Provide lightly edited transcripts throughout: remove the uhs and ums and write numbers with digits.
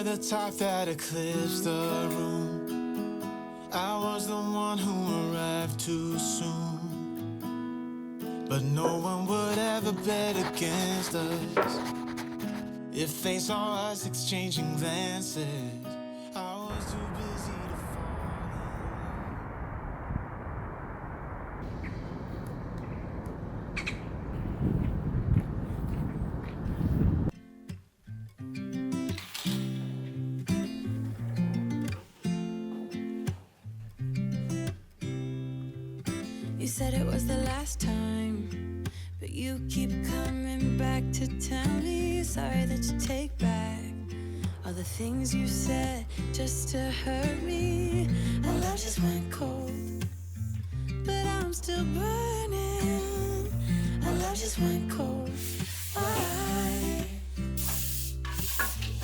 the type that eclipsed the room. I was the one who arrived too soon, but no one would ever bet against us. If they saw us exchanging glances, I was too busy to You said it was the last time, but you keep coming back to tell me sorry that you take back all the things you said just to hurt me. Our love just went cold, but I'm still burning. Our love just went cold.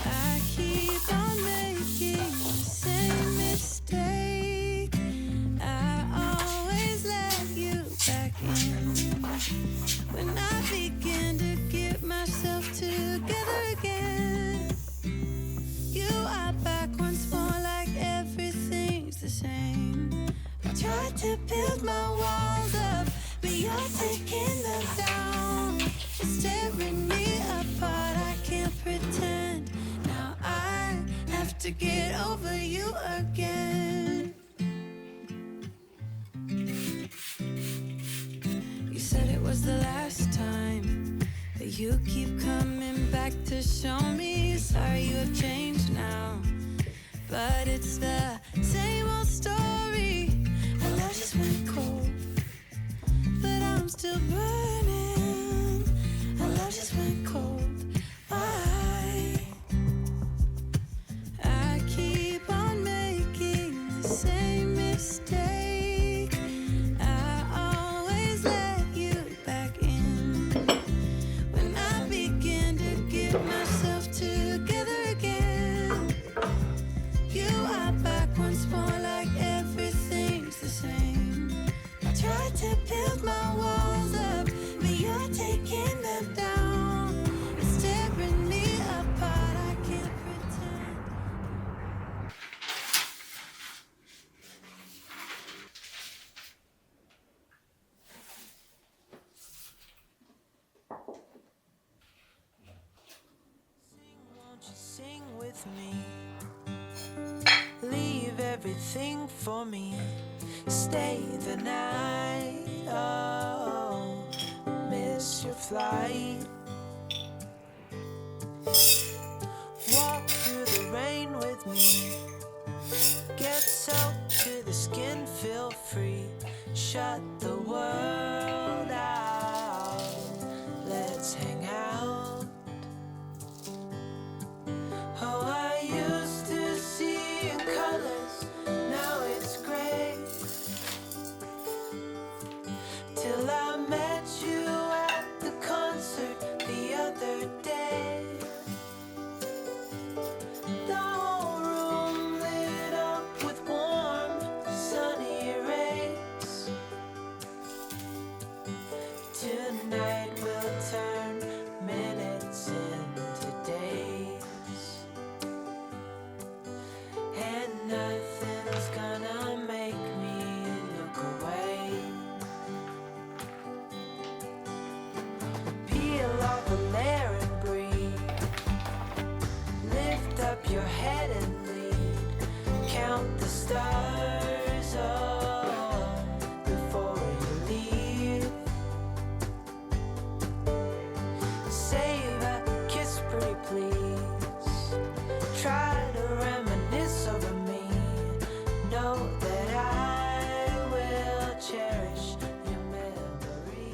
I keep on making the same mistake. I always let you back in when I begin to get myself together again. You are back once more, like everything's the same. I tried to build my walls up, but you're taking them down. It's tearing me apart, I can't pretend. Now I have to get over you again. You said it was the last time, but you keep coming back to show me sorry you have changed now. But it's the same old story. Our love just went cold, but I'm still burning. Our love just went cold. I keep on making the same mistake. I always let you back in when I begin to get myself together again. You are back once more, like everything's the same. I tried to build my walls up, but you're taking them down. It's tearing me apart, I can't pretend. Won't you sing with me? Leave everything for me. Stay the night. Oh, miss your flight. Walk through the rain with me. Get soaked to the skin, feel free. Shut the world out. Let's hang out. Oh, I used to see in colors, now it's gray. Till I met you at the concert the other day. The whole room lit up with warm, sunny rays. Tonight we'll turn minutes into days, and nothing's gonna make me look away. Peel off a layer and breathe. Lift up your head and lead. Count the stars before you leave. Save a kiss, pretty please. Try to reminisce over me. Know that I will cherish your memory.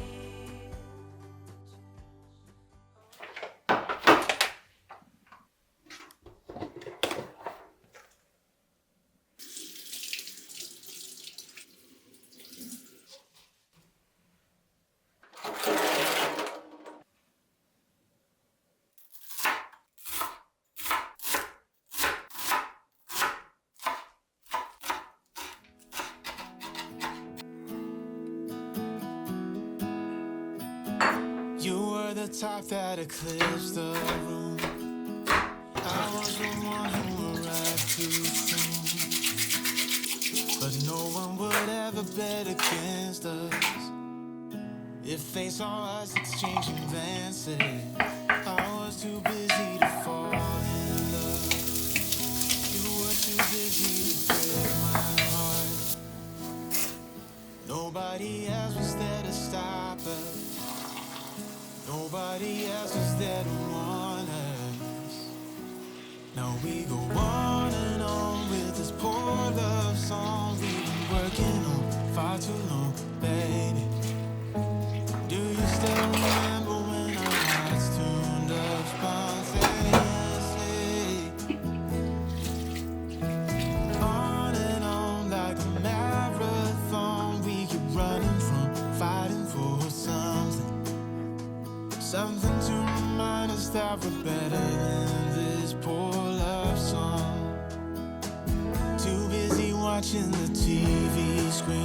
You were the type that eclipsed the room. I was the one who arrived too soon, but no one would ever bet against us. If they saw us exchanging glances, I was too busy to fall in love. You were too busy to break my heart. Nobody else was there to stop us. Nobody else was there to warn us. Now we go on and on with this poor love song we've been working on far too long, baby. Do you still remember when our hearts tuned up spontaneously? On and on like a marathon, we keep running from fighting for something. Something to remind us that we're better than this poor love song. Too busy watching the TV screen.